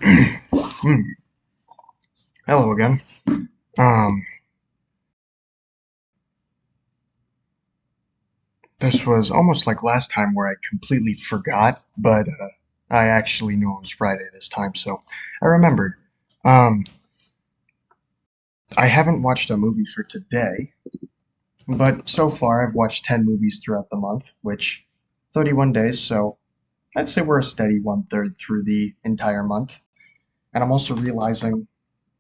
Hmm. Hello again. Um, this was almost like last time where I completely forgot, but I actually knew it was Friday this time, so I remembered. Um, I haven't watched a movie for today, but so far I've watched 10 movies throughout the month, which 31 days, so I'd say we're a steady one third through the entire month. And I'm also realizing,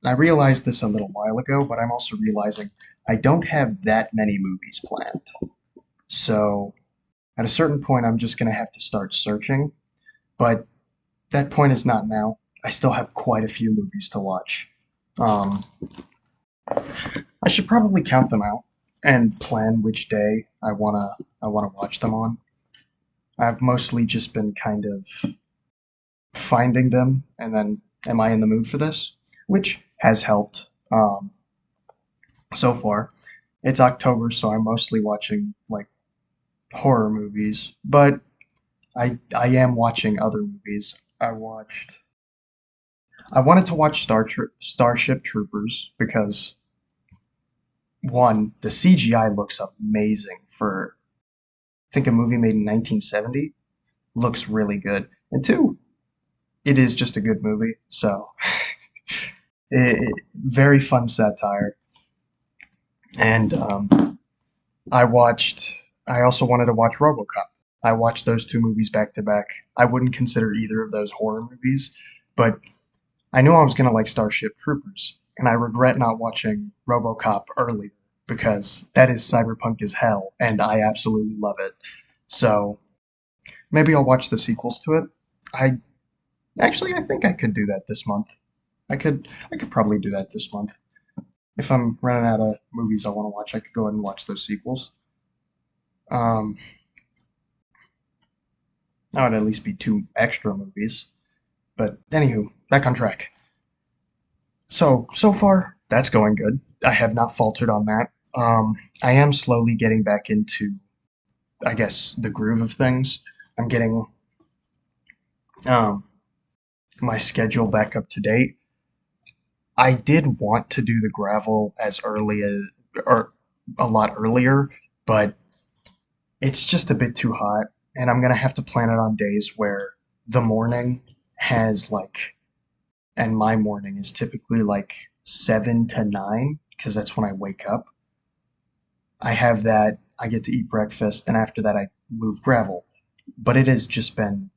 I realized this a little while ago, but I'm also realizing I don't have that many movies planned. So at a certain point, I'm just going to have to start searching, but that point is not now. I still have quite a few movies to watch. Um, I should probably count them out and plan which day I wanna watch them on. I've mostly just been kind of finding them, and then am I in the mood for this, which has helped so far. It's October, so I'm mostly watching like horror movies, but I am watching other movies. I wanted to watch Starship Troopers because one, the CGI looks amazing for I think a movie made in 1970 looks really good, and two, it is just a good movie. So very fun satire, and I watched. I also wanted to watch RoboCop. I watched those two movies back to back. I wouldn't consider either of those horror movies, but I knew I was gonna like Starship Troopers, and I regret not watching RoboCop earlier because that is cyberpunk as hell, and I absolutely love it. So maybe I'll watch the sequels to it. I I think I could do that this month. I could probably do that this month. If I'm running out of movies I want to watch, I could go ahead and watch those sequels. Um, that would at least be two extra movies. But anywho, back on track. So far, that's going good. I have not faltered on that. I am slowly getting back into, I guess, the groove of things. I'm getting um, my schedule back up to date. I did want to do the gravel as early as, or a lot earlier, but it's just a bit too hot, and I'm gonna have to plan it on days where the morning has like, and my morning is typically like 7 to 9 because that's when I wake up. I have that. I get to eat breakfast, and after that, I move gravel. But it has just been.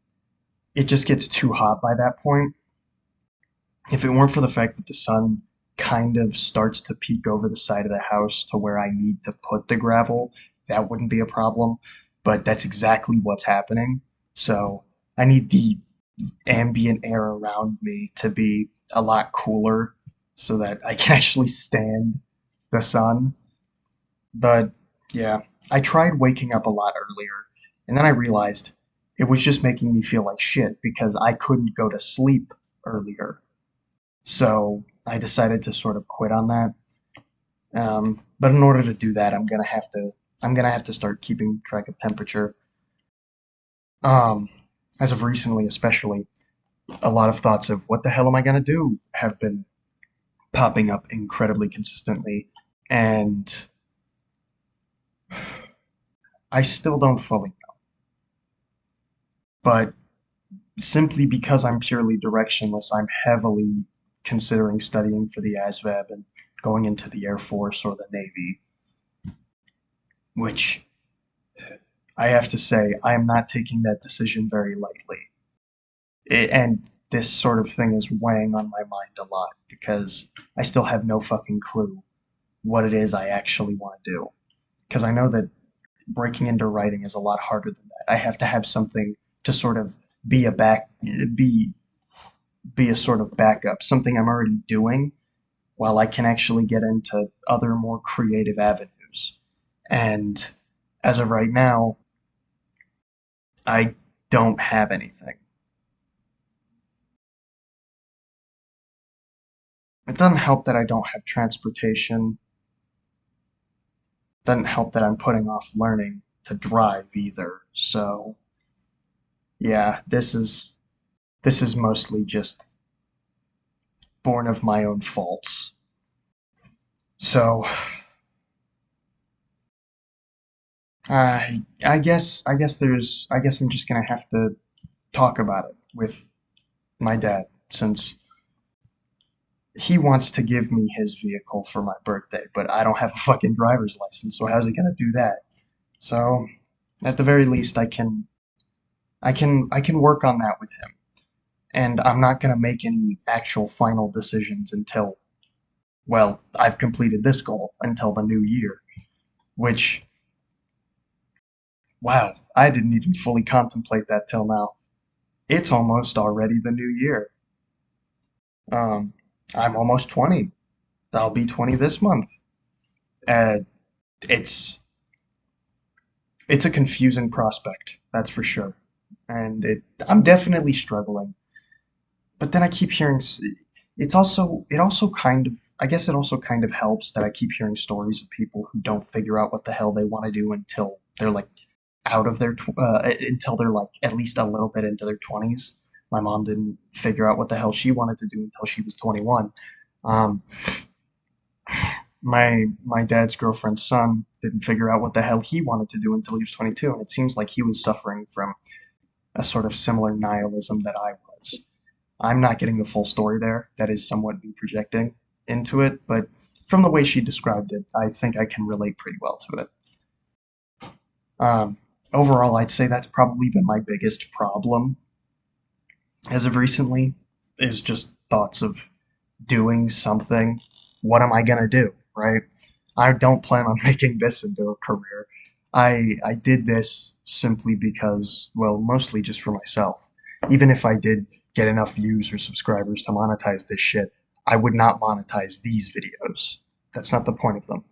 It just gets too hot by that point. If it weren't for the fact that the sun kind of starts to peek over the side of the house to where I need to put the gravel, that wouldn't be a problem. But that's exactly what's happening. So I need the ambient air around me to be a lot cooler so that I can actually stand the sun. But yeah, I tried waking up a lot earlier, and then I realized it was just making me feel like shit because I couldn't go to sleep earlier. So I decided to sort of quit on that. But in order to do that, I'm gonna have to start keeping track of temperature. Um, as of recently, especially, a lot of thoughts of what the hell am I gonna do have been popping up incredibly consistently, and I still don't fully know. But simply because I'm purely directionless, I'm heavily considering studying for the ASVAB and going into the Air Force or the Navy, which I have to say, I am not taking that decision very lightly. And this sort of thing is weighing on my mind a lot because I still have no fucking clue what it is I actually want to do. Because I know that breaking into writing is a lot harder than that. I have to have something to sort of be a back be be a sort of backup, something I'm already doing while I can actually get into other more creative avenues. And as of right now, I don't have anything. It doesn't help that I don't have transportation. It doesn't help that I'm putting off learning to drive either. So yeah, this is mostly just. born of my own faults. So, I guess I'm just gonna have to talk about it with my dad since he wants to give me his vehicle for my birthday, but I don't have a fucking driver's license, so how's he gonna do that? So, at the very least, I can work on that with him, and I'm not gonna make any actual final decisions until, well, I've completed this goal until the new year, which, wow, I didn't even fully contemplate that till now. It's almost already the new year. Um, I'm almost 20. I'll be 20 this month. Uh, it's it's a confusing prospect, that's for sure. And I'm definitely struggling. But then I keep hearing it also kind of I guess it also kind of helps that I keep hearing stories of people who don't figure out what the hell they want to do until they're like out of until they're like at least a little bit into their 20s. My mom didn't figure out what the hell she wanted to do until she was 21. Um, my dad's girlfriend's son didn't figure out what the hell he wanted to do until he was 22, and it seems like he was suffering from a sort of similar nihilism that I was. I'm not getting the full story there. That is somewhat me projecting into it, but from the way she described it, I think I can relate pretty well to it. Overall, I'd say that's probably been my biggest problem as of recently, is just thoughts of doing something. What am I gonna do, right? I don't plan on making this into a career. I did this simply because, well, mostly just for myself. Even if I did get enough views or subscribers to monetize this shit, I would not monetize these videos. That's not the point of them.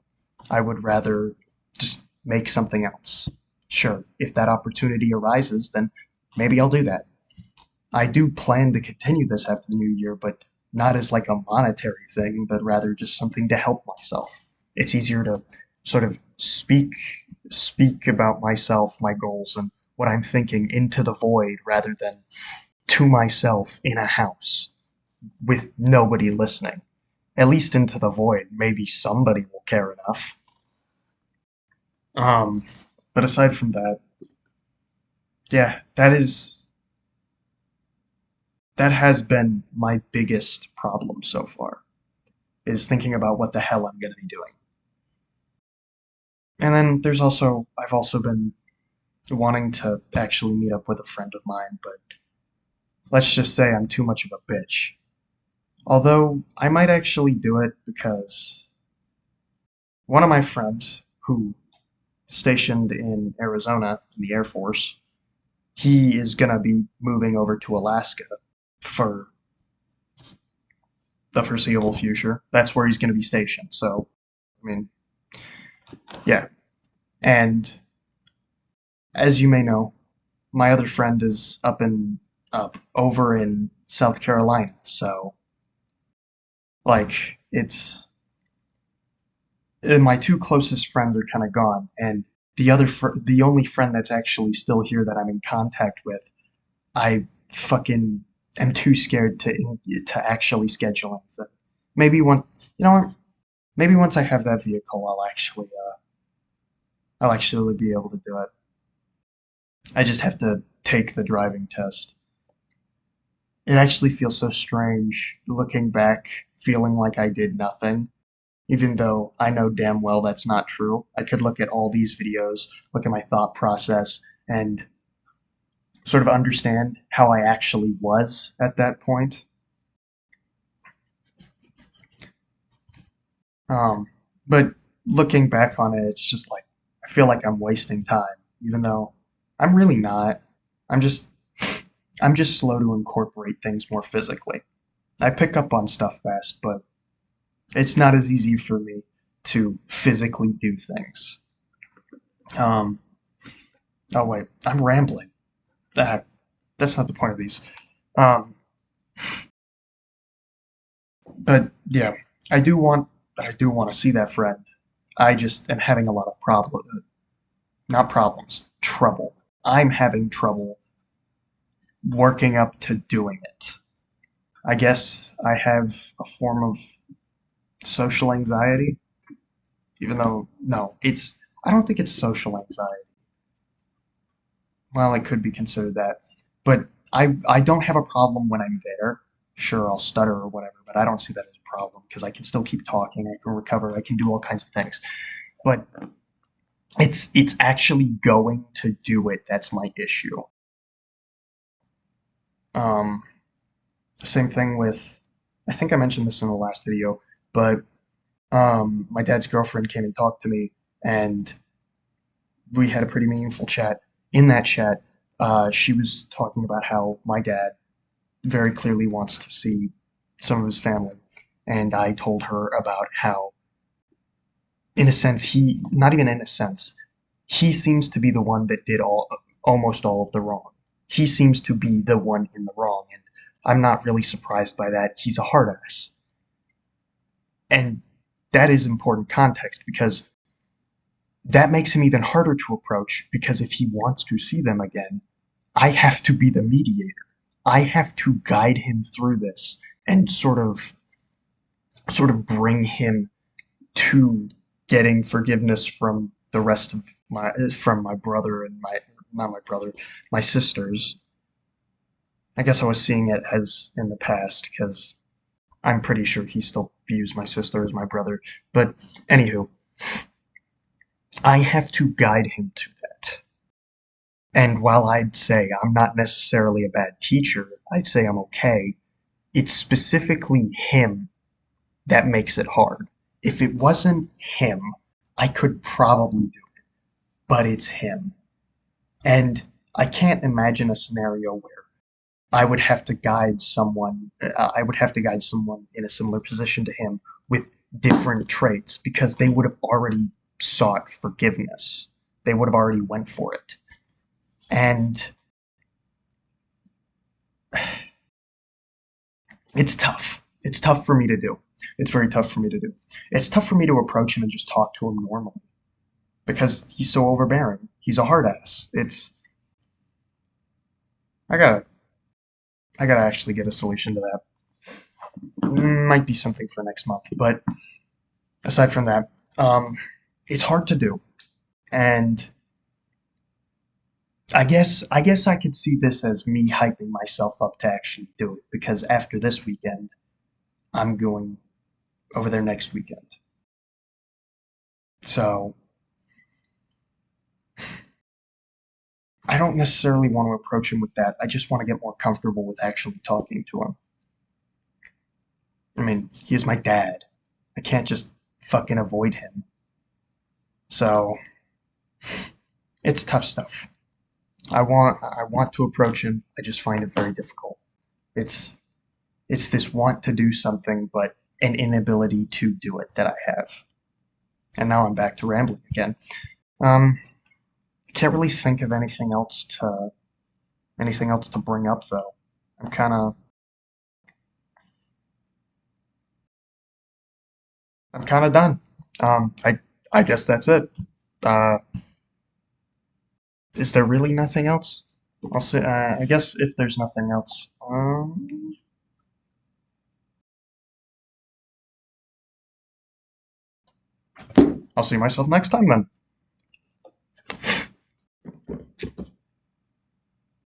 I would rather just make something else. Sure, if that opportunity arises, then maybe I'll do that. I do plan to continue this after the new year, but not as like a monetary thing, but rather just something to help myself. It's easier to sort of speak about myself, my goals, and what I'm thinking into the void rather than to myself in a house with nobody listening. At least into the void, maybe somebody will care enough. Um, but aside from that, yeah, that has been my biggest problem so far, is thinking about what the hell I'm going to be doing. And then I've also been wanting to actually meet up with a friend of mine, but let's just say I'm too much of a bitch. Although I might actually do it because one of my friends who stationed in Arizona in the Air Force, he is going to be moving over to Alaska for the foreseeable future. That's where he's going to be stationed. So, I mean, yeah. And as you may know, my other friend is up over in South Carolina. So, like, it's my two closest friends are kind of gone, and the only friend that's actually still here that I'm in contact with, I fucking am too scared to actually schedule anything. Maybe one, you know what? Maybe once I have that vehicle, I'll actually be able to do it. I just have to take the driving test. It actually feels so strange looking back, feeling like I did nothing, even though I know damn well that's not true. I could look at all these videos, look at my thought process, and sort of understand how I actually was at that point. Um, but looking back on it, it's just like I feel like I'm wasting time, even though I'm really not. I'm just I'm just slow to incorporate things more physically. I pick up on stuff fast, but it's not as easy for me to physically do things. Um, oh wait, I'm rambling. That's not the point of these. Um, but yeah, I do want to see that friend. I just am having a lot of not problems, trouble. I'm having trouble working up to doing it. I guess I have a form of social anxiety, even though, no, I don't think it's social anxiety. Well, it could be considered that. But I don't have a problem when I'm there. Sure, I'll stutter or whatever, but I don't see that as a problem because I can still keep talking, I can recover, I can do all kinds of things. But it's actually going to do it that's my issue. Um, Same thing with, I think I mentioned this in the last video, but my dad's girlfriend came and talked to me, and we had a pretty meaningful chat. In that chat, she was talking about how my dad very clearly wants to see some of his family, and I told her about how, in a sense, not even in a sense, he seems to be the one that did almost all of the wrong. He seems to be the one in the wrong, and I'm not really surprised by that. He's a hard ass. And that is important context because that makes him even harder to approach because if he wants to see them again, I have to be the mediator. I have to guide him through this and sort of bring him to getting forgiveness from the rest of my brother and my not my brother, my sisters. I guess I was seeing it as in the past because I'm pretty sure he still views my sister as my brother. But anywho, I have to guide him to that. And while I'd say I'm not necessarily a bad teacher, I'd say I'm okay. It's specifically him that makes it hard. If it wasn't him, I could probably do it, but it's him. And I can't imagine a scenario where I would have to guide someone in a similar position to him with different traits because they would have already sought forgiveness. They would have already went for it. And it's tough. It's tough for me to do. It's very tough for me to do. It's tough for me to approach him and just talk to him normally because he's so overbearing. He's a hard ass. It's I gotta I gotta actually get a solution to that. Might be something for next month, but aside from that, it's hard to do, and I guess I could see this as me hyping myself up to actually do it because after this weekend, I'm going over there next weekend. So I don't necessarily want to approach him with that. I just want to get more comfortable with actually talking to him. I mean, he's my dad. I can't just fucking avoid him. So it's tough stuff. I want to approach him. I just find it very difficult. It's it's this want to do something but an inability to do it that I have. And now I'm back to rambling again. Um, can't really think of anything else to bring up though. I'm kind of I'm kind of done. I guess that's it. Uh, is there really nothing else? I'll say. I guess if there's nothing else, I'll see myself next time then.